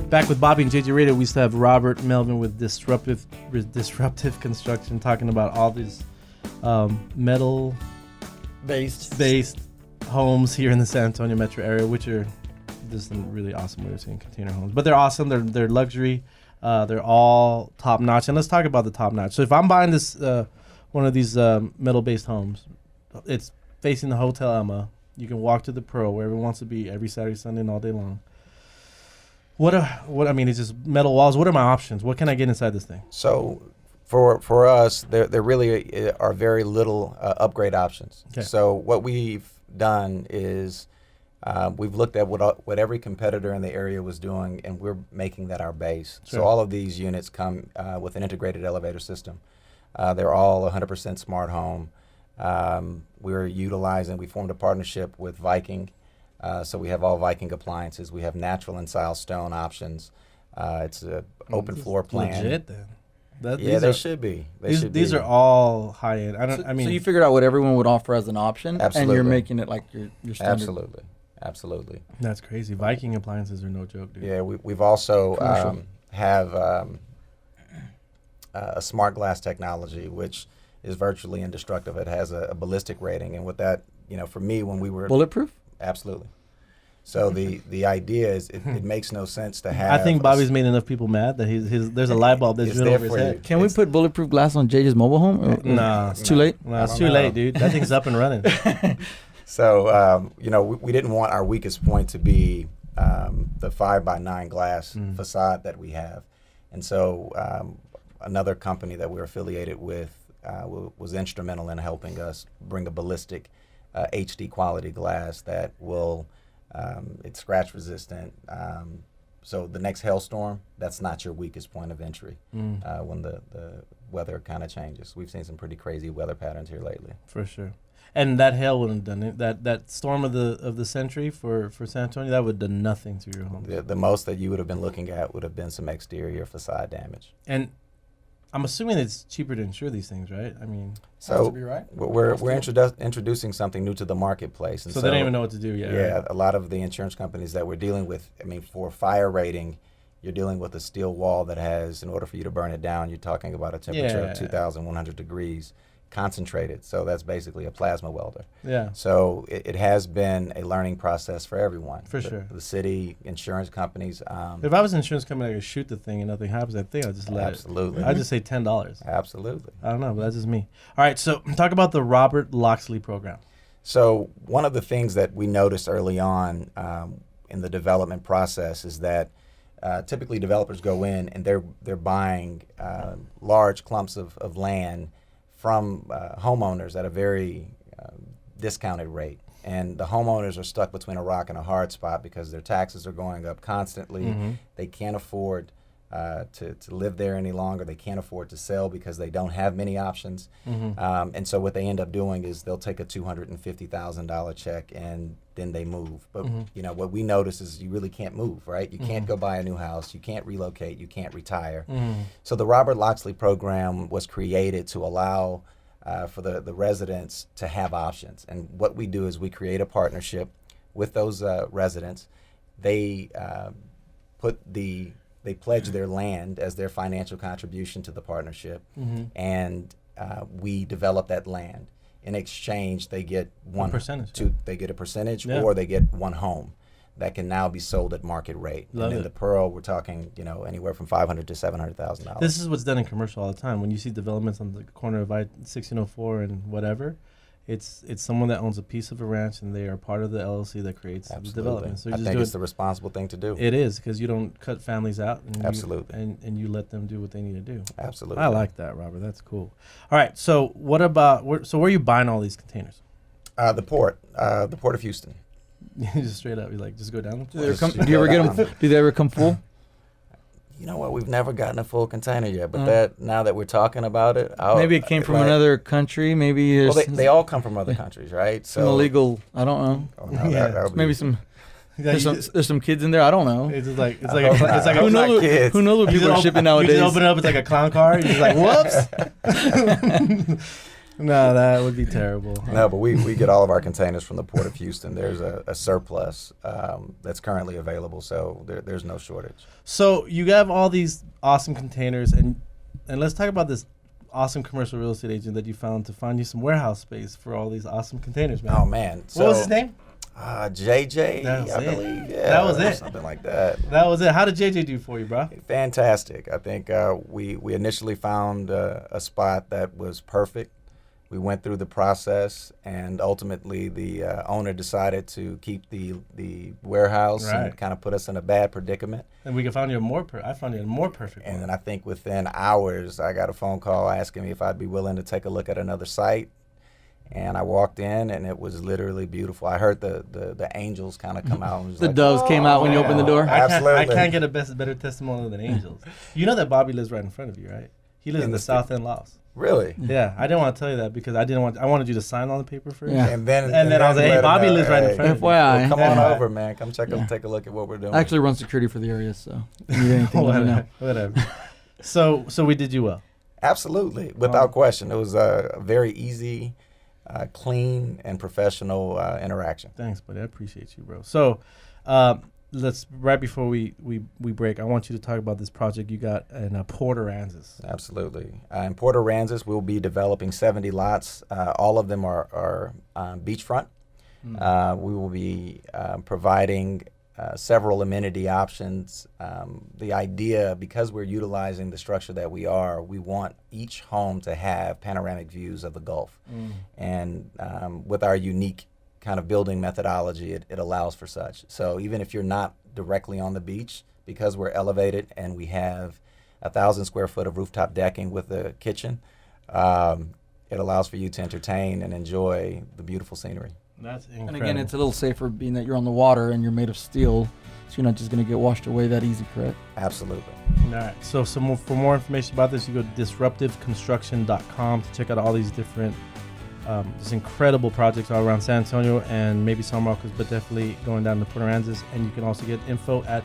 Back with Bobby and JJ Radio, we used to have Robert Melvin with Disruptive Construction talking about all these metal-based homes here in the San Antonio metro area, which are just some really awesome way of saying container homes. But they're awesome. They're luxury. They're all top-notch. And let's talk about the top-notch. So if I'm buying this one of these metal-based homes, it's facing the Hotel Emma. You can walk to the Pearl, where everyone wants to be, every Saturday, Sunday, and all day long. I mean, it's just metal walls. What are my options? What can I get inside this thing? So for us, there really are very little upgrade options. Okay. So what we've done is we've looked at what every competitor in the area was doing, and we're making that our base. Sure. So all of these units come with an integrated elevator system. They're all 100% smart home. We formed a partnership with Viking. So we have all Viking appliances. We have natural and style stone options. It's an open floor plan. Legit then. They should be. These are all high end. So you figured out what everyone would offer as an option, absolutely. And you're making it like your standard. Absolutely. That's crazy. Viking appliances are no joke, dude. Yeah, we've also have a smart glass technology, which is virtually indestructible. It has a ballistic rating, and with that, for me, when we were bulletproof. Absolutely. So the idea is it makes no sense to have. I think Bobby's made enough people mad that there's a light bulb that's been over his head. Can we put bulletproof glass on JJ's mobile home? No, it's too late. No, it's too late, dude. That thing's up and running. So we didn't want our weakest point to be the 5x9 glass facade that we have, and so another company that we're affiliated with was instrumental in helping us bring a ballistic HD quality glass that will. It's scratch resistant. So the next hailstorm, that's not your weakest point of entry when the weather kind of changes. We've seen some pretty crazy weather patterns here lately. For sure. And that hail wouldn't have done it. That storm of the century for San Antonio, that would have done nothing to your home. The most that you would have been looking at would have been some exterior facade damage. And I'm assuming it's cheaper to insure these things, right? I mean, so be right. we're introducing something new to the marketplace, and so they don't even know what to do yet. Yeah, right? A lot of the insurance companies that we're dealing with, I mean, for fire rating, you're dealing with a steel wall that has, in order for you to burn it down, you're talking about a temperature of 2,100 degrees. Concentrated, so that's basically a plasma welder. Yeah. So it has been a learning process for everyone. For sure. The city, insurance companies. If I was an insurance company, I could shoot the thing and nothing happens. I think I'd just let absolutely. I'd just say $10. Absolutely. I don't know, but that's just me. All right, so talk about the Robert Loxley program. So one of the things that we noticed early on in the development process is that typically developers go in and they're buying large clumps of land from homeowners at a very discounted rate. And the homeowners are stuck between a rock and a hard spot because their taxes are going up constantly. Mm-hmm. They can't afford to live there any longer. They can't afford to sell because they don't have many options. Mm-hmm. And so what they end up doing is they'll take a $250,000 check and then they move. But what we notice is you really can't move, right? You can't go buy a new house. You can't relocate. You can't retire. So the Robert Loxley program was created to allow for the residents to have options. And what we do is we create a partnership with those residents. They they pledge their land as their financial contribution to the partnership, and we develop that land. In exchange, they get one percentage. They get a percentage, or they get one home that can now be sold at market rate. Love and in it. the Pearl, we're talking anywhere from $500,000 to $700,000. This is what's done in commercial all the time. When you see developments on the corner of I-1604 and whatever, it's someone that owns a piece of a ranch and they are part of the LLC that creates the development. So I think it's the responsible thing to do. It is, because you don't cut families out. And Absolutely. And you let them do what they need to do. Absolutely. I like that, Robert. That's cool. All right. So what about where are you buying all these containers? The port of Houston. Just straight up, you like just go down. Do you ever get them? Do they ever come full? You know what? We've never gotten a full container yet, but now that we're talking about it, maybe it came from another country. Maybe they all come from other countries, right? So some illegal. I don't know. Oh, no, maybe some. There's some kids in there. I don't know. It's like who knows what people are shipping nowadays. You just open it up. It's like a clown car. You're just like, whoops. No, that would be terrible. No, but we get all of our containers from the Port of Houston. There's a surplus that's currently available, so there's no shortage. So you have all these awesome containers, and let's talk about this awesome commercial real estate agent that you found to find you some warehouse space for all these awesome containers, man. Oh, man. What was his name? JJ, I believe. Yeah, that was it. Something like that. That was it. How did JJ do for you, bro? Fantastic. I think we initially found a spot that was perfect. We went through the process, and ultimately the owner decided to keep the warehouse and kind of put us in a bad predicament. And I found you a more perfect And one. then I think within hours, I got a phone call asking me if I'd be willing to take a look at another site. And I walked in, and it was literally beautiful. I heard the angels kind of come out. And was The like, doves came out when you opened the door. Absolutely. I can't get a better testimonial than angels. You know that Bobby lives right in front of you, right? He lives in the South End Lofts. Really? Yeah, I didn't want to tell you that because I wanted you to sign on the paper first. Yeah. And then I was like, hey, Bobby lives right in front of you. FYI. Come on over, man. Come take a look at what we're doing. I actually run security for the area, so if you need anything, let me know. Whatever. So we did you well. Absolutely, without question. It was a very easy, clean, and professional interaction. Thanks, buddy. I appreciate you, bro. So let's right before we break, I want you to talk about this project you got in Port Aransas. Absolutely. In Port Aransas, we'll be developing 70 lots. All of them are beachfront. We will be providing several amenity options. The idea, because we're utilizing the structure that we want each home to have panoramic views of the Gulf. And with our unique kind of building methodology, it allows for such. So even if you're not directly on the beach, because we're elevated and we have 1,000 square foot of rooftop decking with a kitchen, it allows for you to entertain and enjoy the beautiful scenery. That's incredible. And again, it's a little safer being that you're on the water and you're made of steel, so you're not just going to get washed away that easy, correct? Absolutely. All right. So for more information about this, you go to disruptiveconstruction.com to check out all these different just incredible projects all around San Antonio and maybe San Marcos, but definitely going down to Port Aransas. And you can also get info at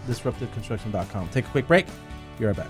disruptiveconstruction.com. Take a quick break. Be right back.